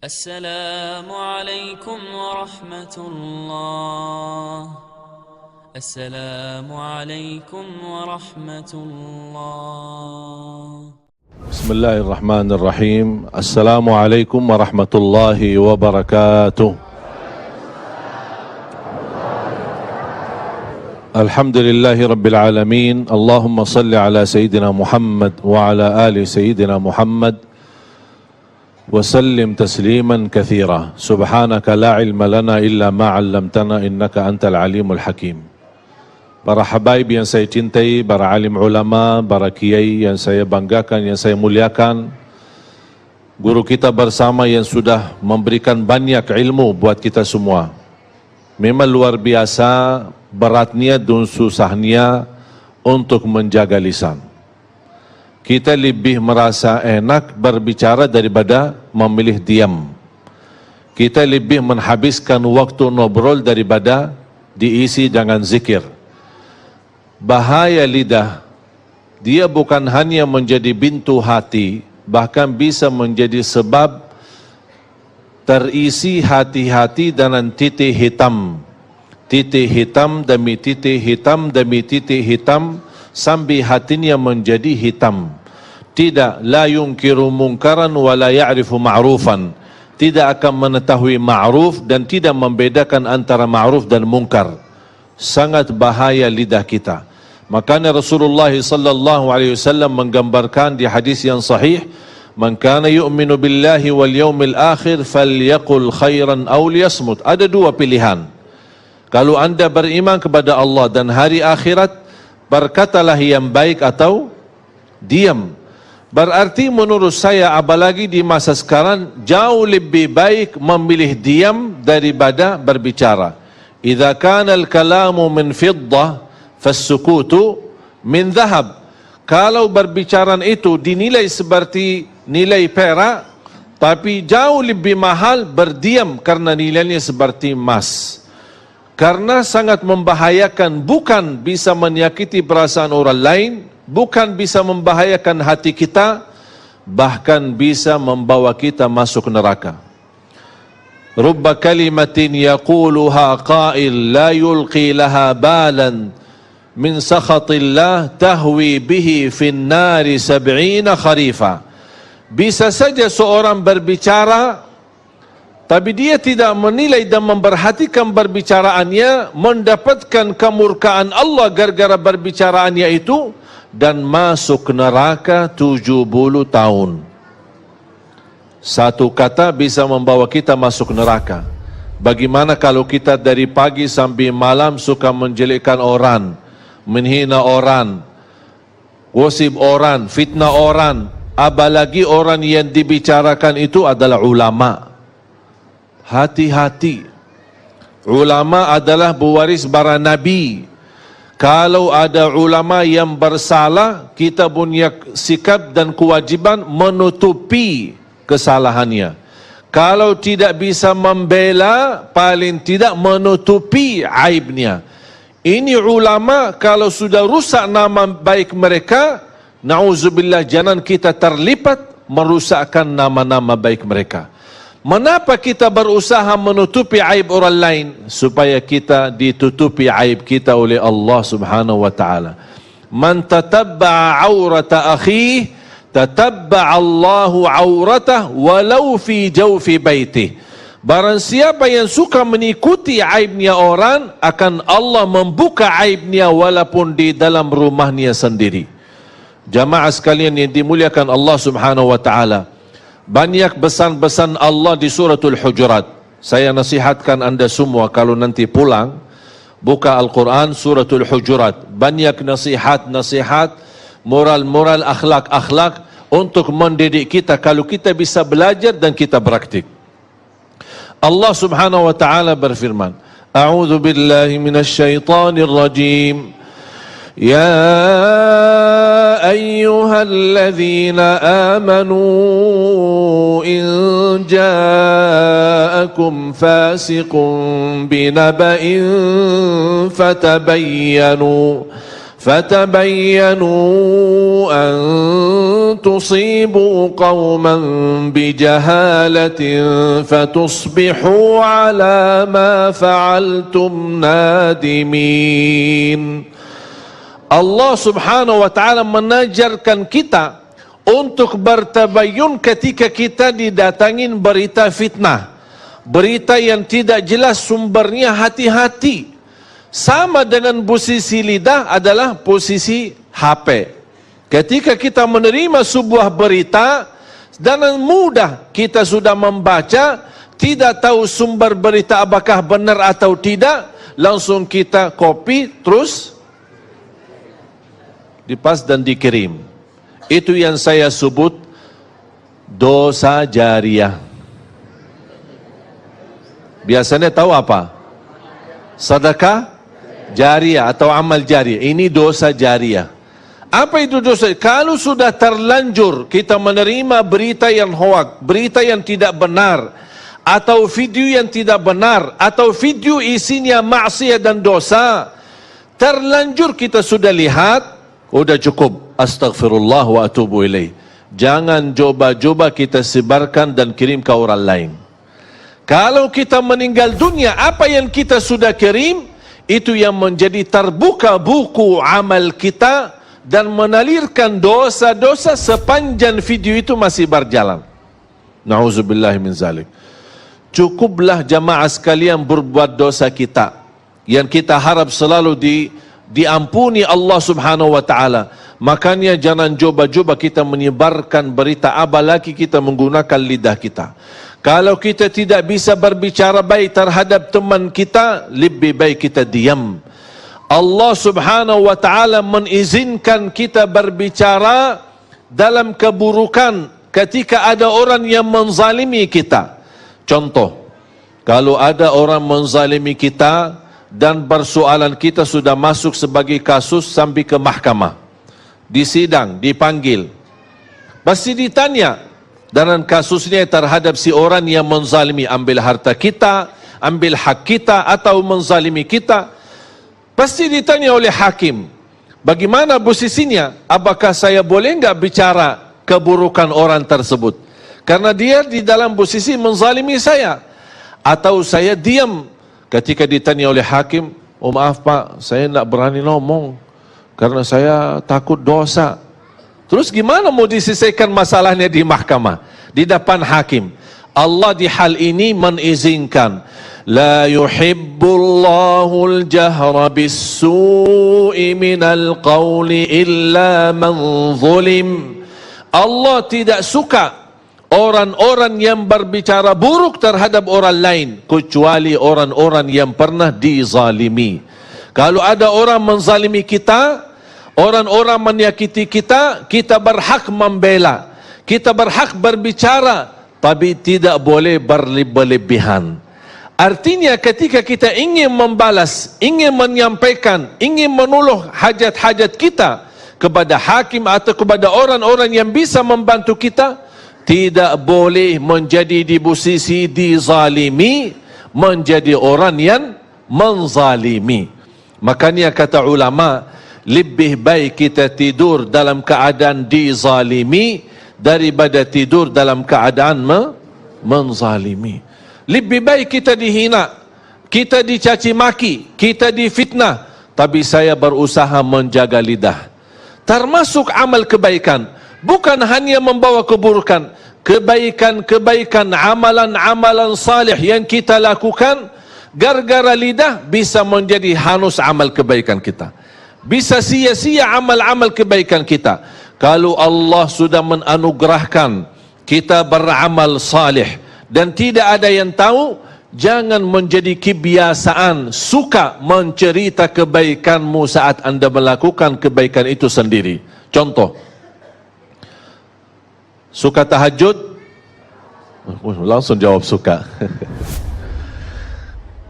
السلام عليكم ورحمة الله. السلام عليكم ورحمة الله. بسم الله الرحمن الرحيم. السلام عليكم ورحمة الله وبركاته. الحمد لله رب العالمين. اللهم صل على سيدنا محمد وعلى آل سيدنا محمد وسلم تسليما كثيرا. سبحانك لا علم لنا إلا ما علمتنا إنك أنت العليم الحكيم. Para habaib yang saya cintai, para alim ulama, para kiai yang saya banggakan, yang saya muliakan, guru kita bersama yang sudah memberikan banyak ilmu buat kita semua. Memang luar biasa beratnya dan susahnya untuk menjaga lisan. Kita lebih merasa enak berbicara daripada memilih diam. Kita lebih menghabiskan waktu ngobrol daripada diisi dengan zikir. Bahaya lidah, dia bukan hanya menjadi pintu hati, bahkan bisa menjadi sebab terisi hati-hati dengan titik hitam. Titik hitam demi titik hitam demi titik hitam, sampai hatinya menjadi hitam. Tidak, la yunkiru munkaran wa la ya'rifu ma'rufan. Tidak akan mengetahui ma'ruf dan tidak membedakan antara ma'ruf dan munkar. Sangat bahaya lidah kita. Makanya Rasulullah sallallahu alaihi wasallam menggambarkan di hadis yang sahih, "Man kana yu'minu billahi wal yawmil akhir falyaqul khairan aw liyasmut." Ada dua pilihan. Kalau anda beriman kepada Allah dan hari akhirat, berkatalah yang baik atau diam. Berarti menurut saya, apalagi di masa sekarang, jauh lebih baik memilih diam daripada berbicara. Idza kana al-kalamu min fiddah fas-sukutu min dhahab. Kalau berbicara itu dinilai seperti nilai perak, tapi jauh lebih mahal berdiam karena nilainya seperti emas. Karena sangat membahayakan, bukan bisa menyakiti perasaan orang lain, bukan bisa membahayakan hati kita, bahkan bisa membawa kita masuk neraka. Rubba kalimatin yaquluha qail la yulqi laha balan min sakhatillah tahwi bihi fin nari 70 kharifa. Bisa saja seorang berbicara, tapi dia tidak menilai dan memperhatikan perbicaraannya, mendapatkan kemurkaan Allah gara-gara perbicaraannya itu, dan masuk neraka 70 tahun. Satu kata bisa membawa kita masuk neraka. Bagaimana kalau kita dari pagi sampai malam suka menjelekkan orang, menghina orang, gosip orang, fitnah orang, apalagi orang yang dibicarakan itu adalah ulama. Hati-hati. Ulama adalah pewaris para nabi. Kalau ada ulama yang bersalah, kita punya sikap dan kewajiban menutupi kesalahannya. Kalau tidak bisa membela, paling tidak menutupi aibnya. Ini ulama, kalau sudah rusak nama baik mereka, na'udzubillah, jangan kita terlibat merusakkan nama-nama baik mereka. Mengapa kita berusaha menutupi aib orang lain? Supaya kita ditutupi aib kita oleh Allah subhanahu wa ta'ala. Man tatabba'a awrata akhihi, tatabba'a Allahu awratah walau fi jawfi baitih. Barang siapa yang suka mengikuti aibnya orang, akan Allah membuka aibnya walaupun di dalam rumahnya sendiri. Jamaah sekalian yang dimuliakan Allah subhanahu wa ta'ala, banyak pesan-pesan Allah di suratul Hujurat. Saya nasihatkan anda semua kalau nanti pulang, buka Al-Quran suratul Hujurat. Banyak nasihat-nasihat, moral-moral, akhlak-akhlak untuk mendidik kita kalau kita bisa belajar dan kita praktik. Allah subhanahu wa ta'ala berfirman, A'udzu billahi minasy syaithanir rajim. يا أيها الذين آمنوا إن جاءكم فاسق بنبأ فتبينوا أن تصيبوا قوما بجهالة فتصبحوا على ما فعلتم نادمين. Allah subhanahu wa ta'ala menajarkan kita untuk bertabayun ketika kita didatangin berita fitnah, berita yang tidak jelas sumbernya. Hati-hati. Sama dengan posisi lidah adalah posisi HP. Ketika kita menerima sebuah berita, dengan mudah kita sudah membaca, tidak tahu sumber berita apakah benar atau tidak, langsung kita copy terus dipas dan dikirim. Itu yang saya sebut dosa jariah. Biasanya tahu apa? Sedekah jariah atau amal jariah. Ini dosa jariah. Apa itu dosa? Kalau sudah terlanjur kita menerima berita yang hoak, berita yang tidak benar, atau video yang tidak benar, atau video isinya maksiat dan dosa, terlanjur kita sudah lihat, udah cukup. Astaghfirullah wa atubu ilaih. Jangan coba-coba kita sebarkan dan kirim ke orang lain. Kalau kita meninggal dunia, apa yang kita sudah kirim, itu yang menjadi terbuka buku amal kita dan menalirkan dosa-dosa sepanjang video itu masih berjalan. Na'udzubillah min zalik. Cukuplah jamaah sekalian berbuat dosa kita, yang kita harap selalu diampuni Allah subhanahu wa ta'ala. Makanya jangan coba-coba kita menyebarkan berita, apalagi kita menggunakan lidah kita. Kalau kita tidak bisa berbicara baik terhadap teman kita, lebih baik kita diam. Allah subhanahu wa ta'ala mengizinkan kita berbicara dalam keburukan ketika ada orang yang menzalimi kita. Contoh, kalau ada orang menzalimi kita dan persoalan kita sudah masuk sebagai kasus sampai ke mahkamah, di sidang, dipanggil, pasti ditanya dalam kasusnya terhadap si orang yang menzalimi, ambil harta kita, ambil hak kita, atau menzalimi kita. Pasti ditanya oleh hakim, bagaimana posisinya? Apakah saya boleh enggak bicara keburukan orang tersebut? Karena dia di dalam posisi menzalimi saya. Atau saya diam ketika ditanya oleh hakim, oh maaf pak, saya enggak berani ngomong karena saya takut dosa. Terus gimana mau diselesaikan masalahnya di mahkamah, di depan hakim? Allah di hal ini mengizinkan. La yuhibbullahul jahra bis-su'i minal qawli illa man zulim. Allah tidak suka orang-orang yang berbicara buruk terhadap orang lain, kecuali orang-orang yang pernah dizalimi. Kalau ada orang menzalimi kita, orang-orang menyakiti kita, kita berhak membela, kita berhak berbicara, tapi tidak boleh berlebihan. Artinya ketika kita ingin membalas, ingin menyampaikan, ingin menolong hajat-hajat kita kepada hakim atau kepada orang-orang yang bisa membantu kita, tidak boleh menjadi di posisi dizalimi, menjadi orang yang menzalimi. Makanya kata ulama, lebih baik kita tidur dalam keadaan dizalimi daripada tidur dalam keadaan menzalimi. Lebih baik kita dihina, kita dicaci maki, kita difitnah, tapi saya berusaha menjaga lidah. Termasuk amal kebaikan, bukan hanya membawa keburukan, kebaikan-kebaikan, amalan-amalan salih yang kita lakukan, gara-gara lidah bisa menjadi hanus amal kebaikan kita. Bisa sia-sia amal-amal kebaikan kita. Kalau Allah sudah menanugerahkan kita beramal salih dan tidak ada yang tahu, jangan menjadi kebiasaan suka mencerita kebaikanmu saat anda melakukan kebaikan itu sendiri. Contoh, suka tahajud? Langsung jawab suka.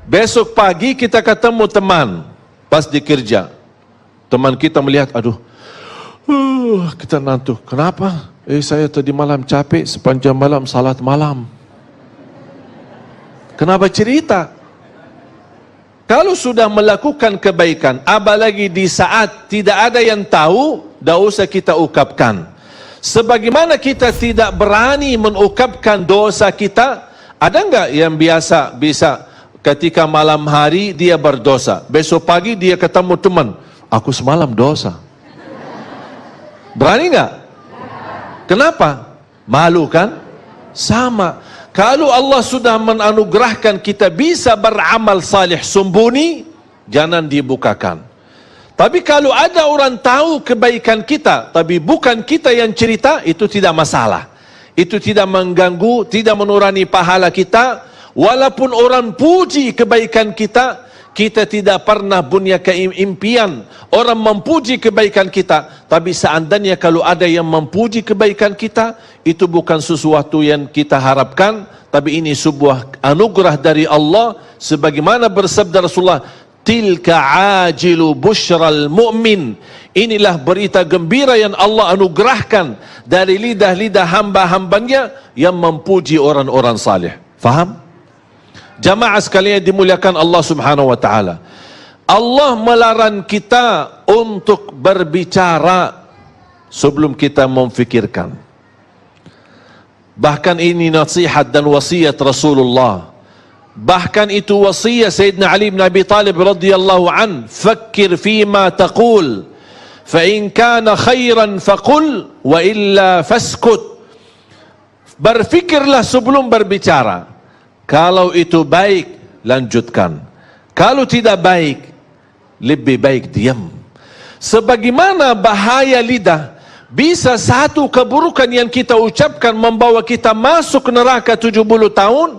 Besok pagi kita ketemu teman pas di kerja, teman kita melihat, aduh, kita ngantuk. Kenapa? Saya tadi malam capek, sepanjang malam salat malam. Kenapa cerita? Kalau sudah melakukan kebaikan, apalagi di saat tidak ada yang tahu, tidak usah kita ungkapkan. Sebagaimana kita tidak berani mengungkapkan dosa kita, ada enggak yang biasa bisa ketika malam hari dia berdosa, besok pagi dia ketemu teman, aku semalam dosa. Berani enggak? Kenapa? Malu kan? Sama. Kalau Allah sudah menganugerahkan kita bisa beramal salih sembunyi, jangan dibukakan. Tapi kalau ada orang tahu kebaikan kita, tapi bukan kita yang cerita, itu tidak masalah. Itu tidak mengganggu, tidak mengurangi pahala kita. Walaupun orang puji kebaikan kita, kita tidak pernah punya keimpian orang memuji kebaikan kita. Tapi seandainya kalau ada yang memuji kebaikan kita, itu bukan sesuatu yang kita harapkan, tapi ini sebuah anugerah dari Allah. Sebagaimana bersabda Rasulullah, tilka ajilu busyral mu'min, inilah berita gembira yang Allah anugerahkan dari lidah-lidah hamba-hambanya yang memuji orang-orang salih. Faham? Jamaah sekalian dimuliakan Allah subhanahu wa ta'ala, Allah melarang kita untuk berbicara sebelum kita memfikirkan. Bahkan ini nasihat dan wasiat Rasulullah. Bahkan itu wasiat Sayyidina Ali bin Abi Talib radhiyallahu an, fakir fima taqul fa in kana khairan faqul wa illa faskut. Berfikirlah sebelum berbicara. Kalau itu baik, lanjutkan. Kalau tidak baik, lebih baik diam. Sebagaimana bahaya lidah, bisa satu keburukan yang kita ucapkan membawa kita masuk neraka 70 tahun.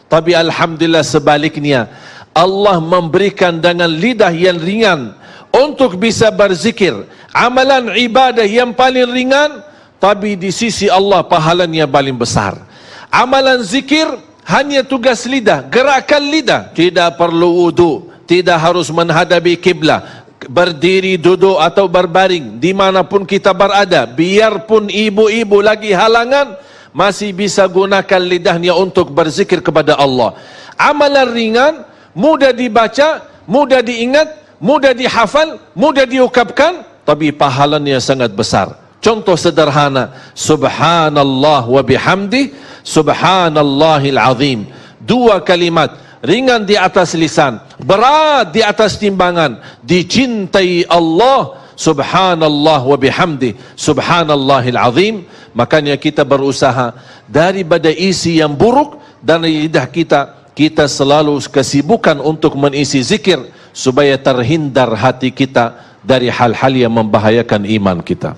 Tapi alhamdulillah sebaliknya, Allah memberikan dengan lidah yang ringan untuk bisa berzikir, amalan ibadah yang paling ringan, tapi di sisi Allah pahalanya paling besar. Amalan zikir hanya tugas lidah, gerakan lidah, tidak perlu wudu, tidak harus menghadapi kiblat, berdiri, duduk atau berbaring, dimanapun kita berada, biarpun ibu-ibu lagi halangan, masih bisa gunakan lidahnya untuk berzikir kepada Allah. Amalan ringan, mudah dibaca, mudah diingat, mudah dihafal, mudah diucapkan, tapi pahalanya sangat besar. Contoh sederhana, subhanallah wa bihamdi, subhanallahil azim. Dua kalimat, ringan di atas lisan, berat di atas timbangan, dicintai Allah, subhanallah wa bihamdi, subhanallahil azim. Makanya kita berusaha daripada isi yang buruk dan lidah kita selalu kesibukan untuk mengisi zikir supaya terhindar hati kita dari hal-hal yang membahayakan iman kita.